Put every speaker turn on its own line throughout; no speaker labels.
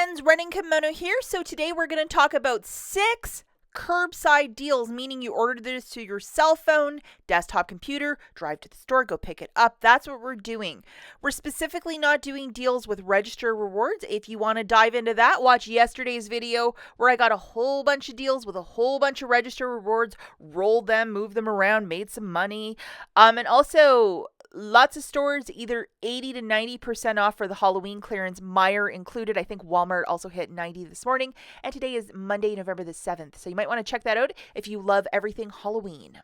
friends, Running Kimono here. So today we're going to talk about 6 curbside deals, meaning you order this to your cell phone, desktop computer, drive to the store, go pick it up. That's what we're doing. We're specifically not doing deals with register rewards. If you want to dive into that, watch yesterday's video where I got a whole bunch of deals with a whole bunch of register rewards, rolled them, moved them around, made some money. And also lots of stores either 80 to 90% off for the Halloween clearance, Meijer included. I think Walmart also hit 90 this morning. And today is Monday, November the 7th. So you might want to check that out if you love everything Halloween.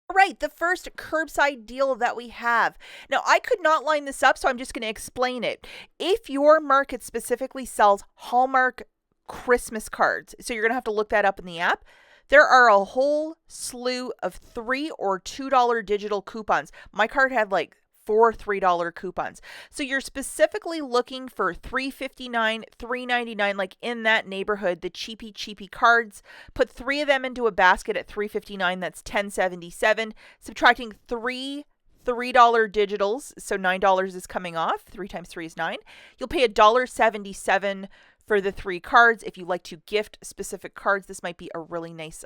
All right, the first curbside deal that we have. Now, I could not line this up, so I'm just going to explain it. If your market specifically sells Hallmark Christmas cards, so you're going to have to look that up in the app, there are a whole slew of $3 or $2 digital coupons. My card had like 4 $3 coupons. So you're specifically looking for $3.59, $3.99, like in that neighborhood, the cheapy cards. Put 3 of them into a basket at $3.59. That's $10.77. Subtracting 3 $3 digitals, so $9 is coming off. 3 times 3 is 9. You'll pay $1.77 for the 3 cards. If you like to gift specific cards, this might be a really nice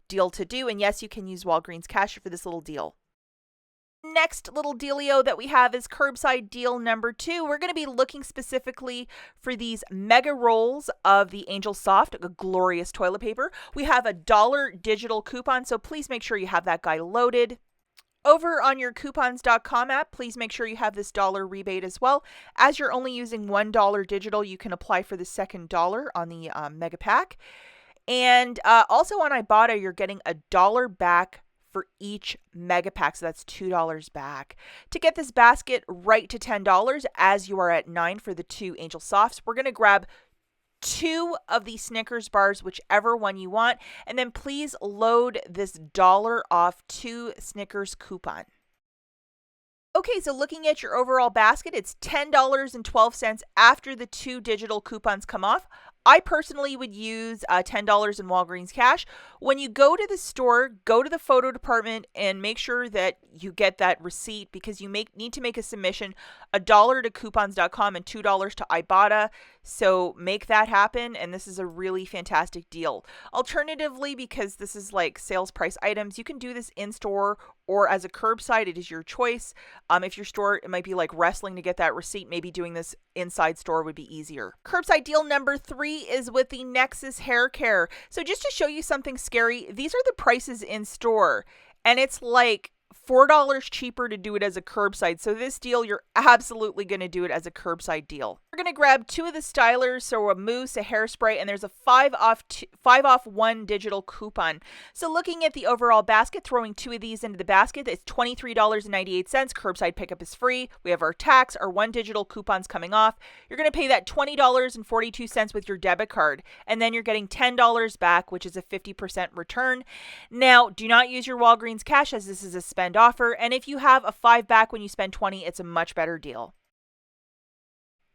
deal to do. And yes, you can use Walgreens cash for this little deal. Next little dealio that we have is curbside deal number 2. We're going to be looking specifically for these mega rolls of the Angel Soft, a glorious toilet paper. We have a $1 digital coupon, so please make sure you have that guy loaded. Over on your coupons.com app, please make sure you have this $1 rebate as well. As you're only using $1 digital, you can apply for the second $1 on the mega pack. And also on IBOTTA, you're getting $1 back for each mega pack, so that's $2 back. To get this basket right to $10, as you are at $9 for the 2 Angel Softs, we're going to grab 2 of these Snickers bars, whichever one you want, and then please load this $1 off 2 Snickers coupon. Okay, so looking at your overall basket, it's $10.12 after the 2 digital coupons come off. I personally would use $10 in Walgreens cash. When you go to the store, go to the photo department and make sure that you get that receipt, because you need to make a submission, $1 to coupons.com and $2 to IBOTTA. So make that happen, and this is a really fantastic deal. Alternatively, because this is like sales price items, you can do this in store or as a curbside. It is your choice. If your store, it might be like wrestling to get that receipt, maybe doing this inside store would be easier. Curbside deal number 3 is with the Nexus Hair Care. So just to show you something scary, these are the prices in store, and it's like $4 cheaper to do it as a curbside. So this deal, you're absolutely going to do it as a curbside deal. We're going to grab 2 of the stylers, so a mousse, a hairspray, and there's a 5 off 1 digital coupon. So looking at the overall basket, throwing 2 of these into the basket, it's $23.98. Curbside pickup is free. We have our tax, our 1 digital coupon's coming off. You're going to pay that $20.42 with your debit card, and then you're getting $10 back, which is a 50% return. Now, do not use your Walgreens cash, as this is a spend offer, and if you have a 5 back when you spend 20, it's a much better deal.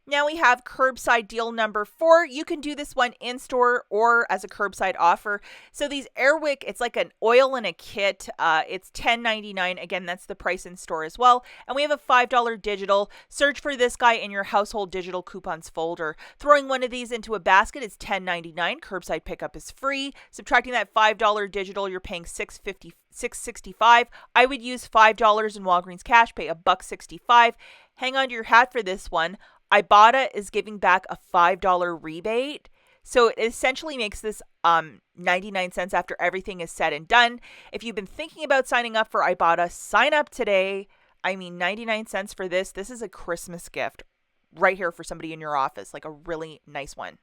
Now we have curbside deal number 4. You can do this one in store or as a curbside offer. So these Airwick, it's like an oil in a kit. It's $10.99. Again, that's the price in store as well. And we have a $5 digital. Search for this guy in your household digital coupons folder. Throwing one of these into a basket is $10.99. Curbside pickup is free. Subtracting that $5 digital, you're paying $6.65. I would use $5 in Walgreens cash, pay $1.65. Hang on to your hat for this one. IBOTTA is giving back a $5 rebate. So it essentially makes this 99 cents after everything is said and done. If you've been thinking about signing up for IBOTTA, sign up today. 99 cents for this. This is a Christmas gift right here for somebody in your office, like a really nice one.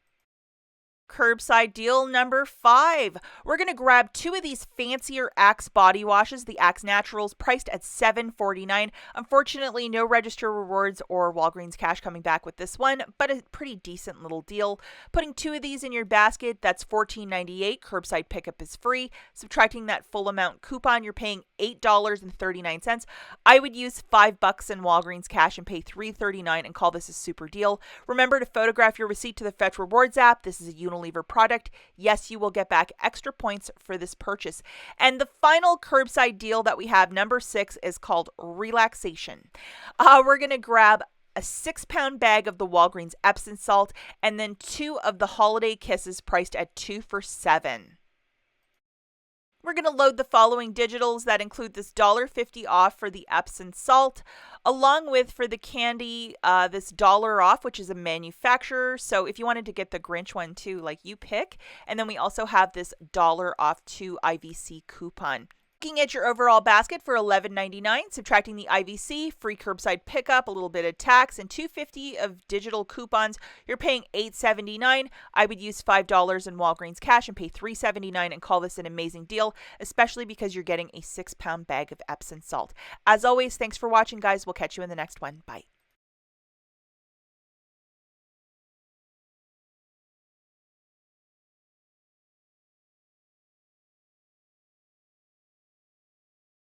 Curbside deal number 5. We're going to grab 2 of these fancier Axe body washes, the Axe Naturals, priced at $7.49. Unfortunately, no register rewards or Walgreens cash coming back with this one, but a pretty decent little deal. Putting 2 of these in your basket, that's $14.98. Curbside pickup is free. Subtracting that full amount coupon, you're paying $8.39. I would use $5 in Walgreens cash and pay $3.39 and call this a super deal. Remember to photograph your receipt to the Fetch Rewards app. This is a Unilever product. Yes, you will get back extra points for this purchase. And the final curbside deal that we have, number 6, is called relaxation. We're going to grab a 6-pound bag of the Walgreens Epsom salt, and then 2 of the Holiday Kisses priced at 2 for $7. We're going to load the following digitals that include this $1.50 off for the Epsom salt, along with for the candy, this $1 off, which is a manufacturer. So if you wanted to get the Grinch one too, like you pick. And then we also have this $1 off 2 IVC coupon. Looking at your overall basket for $11.99, subtracting the IVC, free curbside pickup, a little bit of tax, and $2.50 of digital coupons, you're paying $8.79. I would use $5 in Walgreens cash and pay $3.79 and call this an amazing deal, especially because you're getting a 6-pound bag of Epsom salt. As always, thanks for watching, guys. We'll catch you in the next one. Bye.